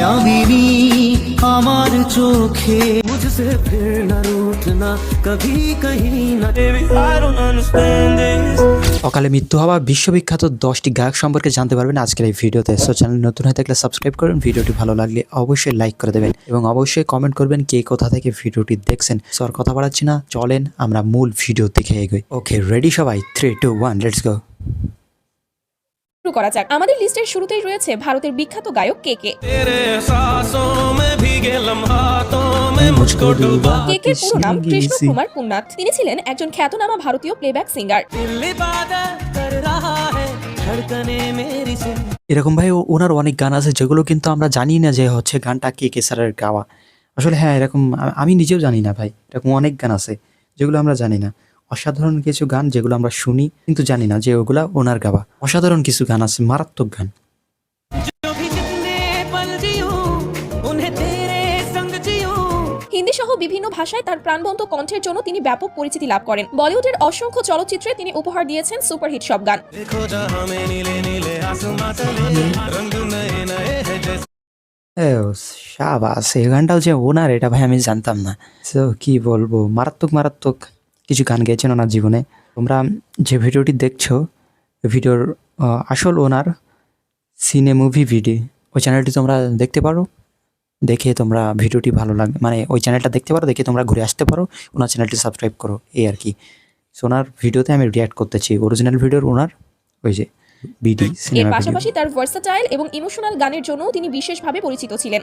কামিনী আমার চোখে মুঝসে ফির না রুঠনা কভি কহি না I don't understand this অকালে মৃত্যু হওয়া বিশ্ববিখ্যাত 10টি গায়ক সম্পর্কে জানতে পারবেন আজকের এই ভিডিওতে। সো চ্যানেল নতুন হয়ে থাকলে সাবস্ক্রাইব করুন, ভিডিওটি ভালো লাগলে অবশ্যই লাইক করে দেবেন এবং অবশ্যই কমেন্ট করবেন কে কোথা থেকে ভিডিওটি দেখছেন। সো আর কথা বাড়াচ্ছি না, চলেন আমরা মূল ভিডিও দেখে এগোই। ওকে রেডি সবাই, 3 2 1 লেটস গো। শুরু করা যাক। আমাদের লিস্টের শুরুতেই রয়েছে ভারতের বিখ্যাত গায়ক কে কে। কে কে পুরো নাম কৃষ্ণ কুমার পুন্নাথ। তিনি ছিলেন একজন খ্যাতনামা ভারতীয় প্লেব্যাক সিঙ্গার। এরকম ভাই ওনার অনেক গান আছে যেগুলো কিন্তু আমরা জানি না যে হচ্ছে গানটা কে কে স্যারের গাওয়া। আসলে হ্যাঁ, এরকম আমি নিজেও জানি না ভাই, এরকম অনেক গান আছে যেগুলো আমরা জানি না। অসাধারণ কিছু গান যেগুলো আমরা শুনি কিন্তু জানি না যে ওগুলা ওনার গাওয়া। অসাধারণ কিছু গান আছে, মারাত্মক গান। হিন্দি সহ বিভিন্ন ভাষায় তার প্রাণবন্ত কণ্ঠের জন্য তিনি ব্যাপক পরিচিতি লাভ করেন। বলিউডের অসংখ্য চলচ্চিত্রে তিনি উপহার দিয়েছেন সুপারহিট সব গান। শাবাশ, এই গানটাও যে ওনার এটা ভাই আমি জানতাম না। তো কি বলবো, মারাত্মক মারাত্মক কিছু গান গেয়েছেন ওনার জীবনে। তোমরা যে ভিডিওটি দেখছো, ভিডিওর আসল ওনার সিনে মুভি ভিডিও, ওই চ্যানেলটি তোমরা দেখতে পারো। দেখে তোমরা ভিডিওটি ভালো লাগে, মানে ওই চ্যানেলটা দেখতে পারো, দেখে তোমরা ঘুরে আসতে পারো, ওনার চ্যানেলটি সাবস্ক্রাইব করো, এই আর কি। সো ওনার ভিডিওতে আমি রিয়াক্ট করতেছি, অরিজিনাল ভিডিওর ওনার ওই যে বিডি সিনেমা। এর পাশাপাশি তার ভার্সাটাইল এবং ইমোশনাল গানের জন্যও তিনি বিশেষভাবে পরিচিত ছিলেন।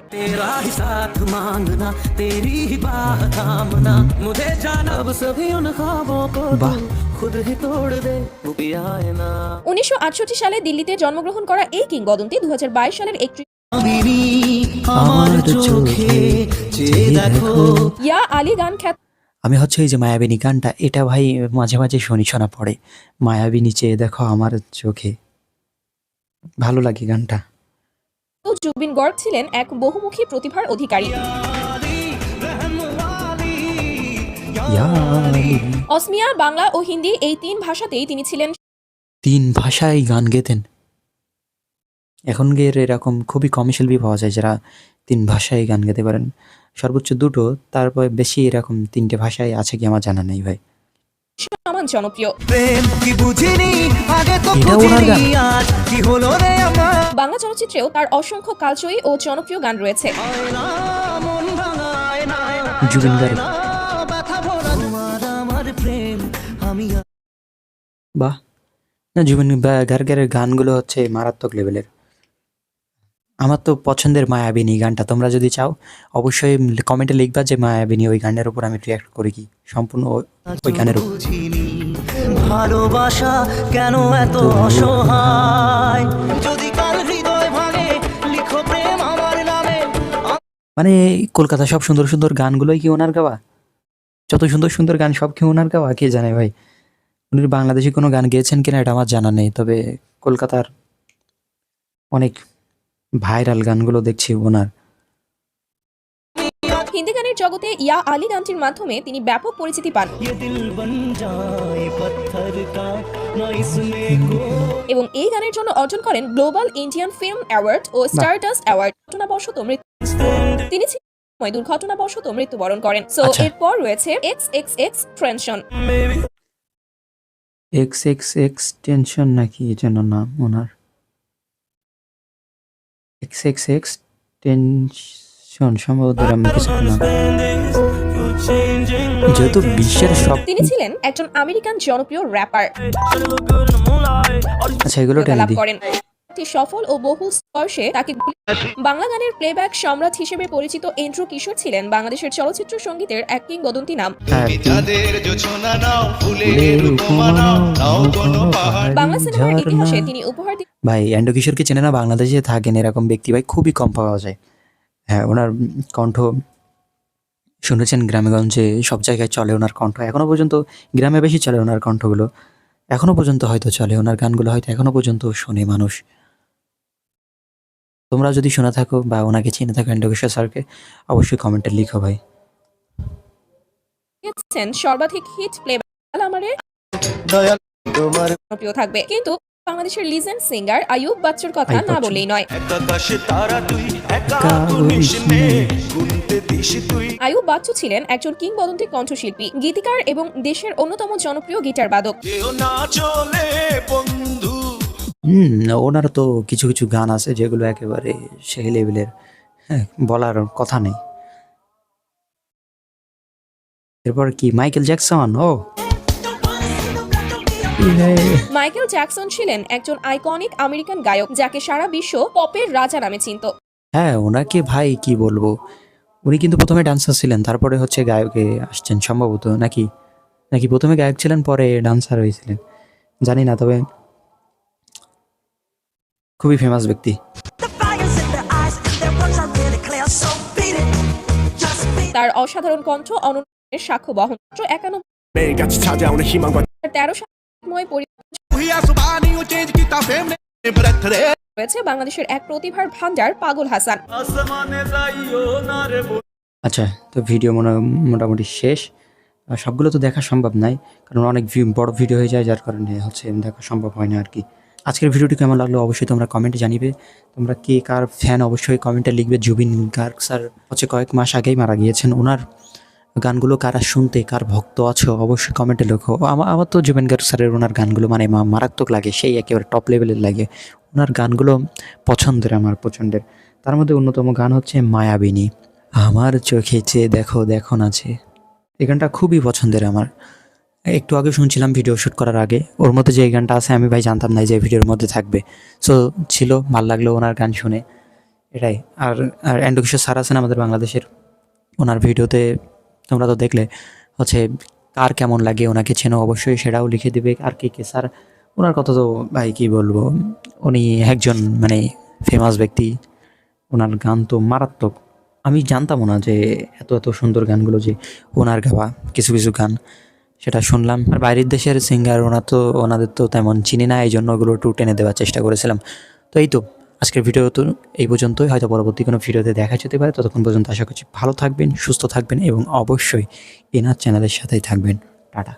1968 সালে দিল্লিতে জন্মগ্রহণ করা এই কিংবদন্তি 2022 সালের 31 ইয়া আলী গান খ্যাত। আমি হচ্ছে এই যে মায়াবিনী গানটা, এটা ভাই মাঝে মাঝে শোনা পড়ে। মায়াবিনী চেয়ে দেখো আমার চোখে, ভালো লাগে গানটা। জুবিন গর্গ ছিলেন এক বহুমুখী প্রতিভার অধিকারী। অসমিয়া, বাংলা ও হিন্দি এই 3 ভাষাতেই তিনি ছিলেন। 3 ভাষায় গান গেতেন। এখন গিয়ে এরকম খুবই কমই শিল্পী পাওয়া যায় যারা 3 ভাষায় গান গেতে পারেন। সর্বোচ্চ 2টো, তারপর বেশি এরকম 3টে ভাষায় আছে কি আমার জানা নেই ভাই। সমান জনপ্রিয়। বাংলা চলচ্চিত্রেও তার অসংখ্য কালজয়ী ও জনপ্রিয় গান রয়েছে। জুবিন গার্গ, বাহ না, জুবিন গার্গের গানগুলো হচ্ছে মারাত্মক লেভেলের। আমার তো পছন্দের মায়াবিনী গানটা। তোমরা যদি চাও অবশ্যই কমেন্টে লিখবা যে মায়াবিনী ওই গানের উপর আমি রিঅ্যাক্ট করি কি সম্পূর্ণ ওই গানের উপর। ভালোবাসা কেন এত অসহায়, যদি কাল হৃদয় ভাঙে লিখো প্রেম আমার নামে। মানে কলকাতা সব সুন্দর সুন্দর গানগুলোই কি ওনার গাওয়া? যত সুন্দর সুন্দর গান সব কি ওনার গাওয়া? কে জানে ভাই। উনি বাংলাদেশি কোনো গান গেয়েছেন কিনা এটা আমার জানা নেই, তবে কলকাতার অনেক ভাইরাল গানগুলো দেখছি ওনার। হিন্দি গানের জগতে ইয়া আলী গানটির মাধ্যমে তিনি ব্যাপক পরিচিতি পান এবং এই গানের জন্য অর্জন করেন গ্লোবাল ইন্ডিয়ান ফিল্ম অ্যাওয়ার্ড ও স্টারডাস্ট অ্যাওয়ার্ড। তিনি দুর্ঘটনাবশত মৃত্যুবরণ করেন। সো এরপর রয়েছে XXX XXX নাকি যেন নাম ওনার, XXX সম্ভবত যেহেতু বিশ্বের সব। তিনি ছিলেন একজন আমেরিকান জনপ্রিয় র্যাপার। আচ্ছা, এগুলো লাভ করেন সফল ও বহু স্পর্শে তাকে। বাংলা গানের প্লেব্যাক সম্রাট হিসেবে পরিচিত এন্ড্রু কিশোর ছিলেন বাংলাদেশের চলচ্চিত্র সঙ্গীতের এক কিংবদন্তি নাম। বাংলা সিনেমার ইতিহাসে তিনি উপহার ভাই এন্ড্রু কিশোরকে চেনে না? বাংলাদেশে থাকেন এরকম ব্যক্তি ভাই খুবই কম পাওয়া যায়। হ্যাঁ, ওনার কণ্ঠ শুনেছেন গ্রামেগঞ্জে সব জায়গায় চলে ওনার কণ্ঠ। এখনো পর্যন্ত গ্রামে বেশি চলে ওনার কণ্ঠগুলো, এখনো পর্যন্ত হয়তো চলে ওনার গানগুলো, হয়তো এখনো পর্যন্ত শোনে মানুষ। তোমরা যদি শোনা থাকো বা ওনাকে চিনে থাকো এন্ড্রু কিশোর স্যারকে, অবশ্যই কমেন্টে লিখো ভাই। সর্বাধিক হিট প্লেব্যাক আমারে প্রিয় থাকবে, কিন্তু বাংলাদেশের লিজেন্ড সিঙ্গার আইয়ুব বাচ্চুর কথা না বললেই নয়। আয়ুব বাচ্চু ছিলেন একজন কিংবদন্তি কণ্ঠশিল্পী, গীতিকার এবং দেশের অন্যতম জনপ্রিয় গিটার বাদক। ওনার তো কিছু কিছু গান আছে যেগুলো একেবারে সেই লেভেলের, হ্যাঁ, বলার কথা নেই। এরপর কি মাইকেল জ্যাকসন? মাইকেল জ্যাকসন ছিলেন একজন আইকনিক আমেরিকান গায়ক, যাকে সারা বিশ্ব পপের রাজা নামে চিনত। হ্যাঁ, ওনাকে ভাই কি বলবো, উনি কিন্তু প্রথমে ডান্সার ছিলেন, তারপরে হচ্ছে গায়কে আসছেন সম্ভবত, নাকি নাকি প্রথমে গায়ক ছিলেন পরে ডান্সার হয়েছিলেন, জানি না, তবে খুবই ফেমাস ব্যক্তি। তার অসাধারণ কণ্ঠ অনন্যের সাক্ষ্য বহন। 13 সালময় রয়েছে বাংলাদেশের এক প্রতিভার ভান্ডার পাগল হাসান। আচ্ছা, তো ভিডিও মোটামুটি শেষ। সবগুলো তো দেখা সম্ভব নয়, কারণ অনেক বড় ভিডিও হয়ে যায়, যার কারণে হচ্ছে দেখা সম্ভব হয় না আর কি। আজকের ভিডিওটি কেমন লাগলো অবশ্যই তোমরা কমেন্টে জানিবে। তোমরা কে কার ফ্যান অবশ্যই কমেন্টে লিখবে। জুবিন গার্গ স্যার হচ্ছে কয়েক মাস আগেই মারা গিয়েছেন। ওনার গানগুলো কারা শুনতে, কার ভক্ত আছো অবশ্যই কমেন্টে লেখো। আমার তো জুবিন গার্গ স্যারের ওনার গানগুলো মানে মারাত্মক লাগে, সেই একেবারে টপ লেভেলের লাগে। ওনার গানগুলো পছন্দের, আমার পছন্দের। তার মধ্যে অন্যতম গান হচ্ছে মায়াবিনী। আমার চোখে চেয়ে দেখো দেখো নাচে, এই গানটা খুবই পছন্দের আমার। একটু আগে শুনছিলাম ভিডিও শ্যুট করার আগে, ওর মধ্যে যে এই গানটা আছে আমি ভাই জানতাম না যে ভিডিওর মধ্যে থাকবে। সো ছিল, ভালো লাগলো ওনার গান শুনে, এটাই। আর এন্ড্রু কিশোর স্যার আছেন আমাদের বাংলাদেশের, ওনার ভিডিওতে তোমরা তো দেখলে হচ্ছে কার কেমন লাগে, ওনাকে চেনো অবশ্যই সেটাও লিখে দিবে। আর কে স্যার, ওনার কথা তো ভাই কি বলবো, উনি একজন মানে ফেমাস ব্যক্তি। ওনার গান তো মারাত্মক। আমি জানতামও না যে এত এত সুন্দর গানগুলো যে ওনার গাওয়া, কিছু কিছু গান সেটা শুনলাম। আর বাইরের দেশের সিঙ্গার ওনাদের তো তেমন চিনি না, এই জন্য ওগুলো একটু টেনে দেওয়ার চেষ্টা করেছিলাম। তো এই তো আজকের ভিডিও তো এই পর্যন্তই, হয়তো পরবর্তী কোনো ভিডিওতে দেখা যেতে পারে। ততক্ষণ পর্যন্ত আশা করছি ভালো থাকবেন, সুস্থ থাকবেন এবং অবশ্যই এনার চ্যানেলের সাথেই থাকবেন। টাটা।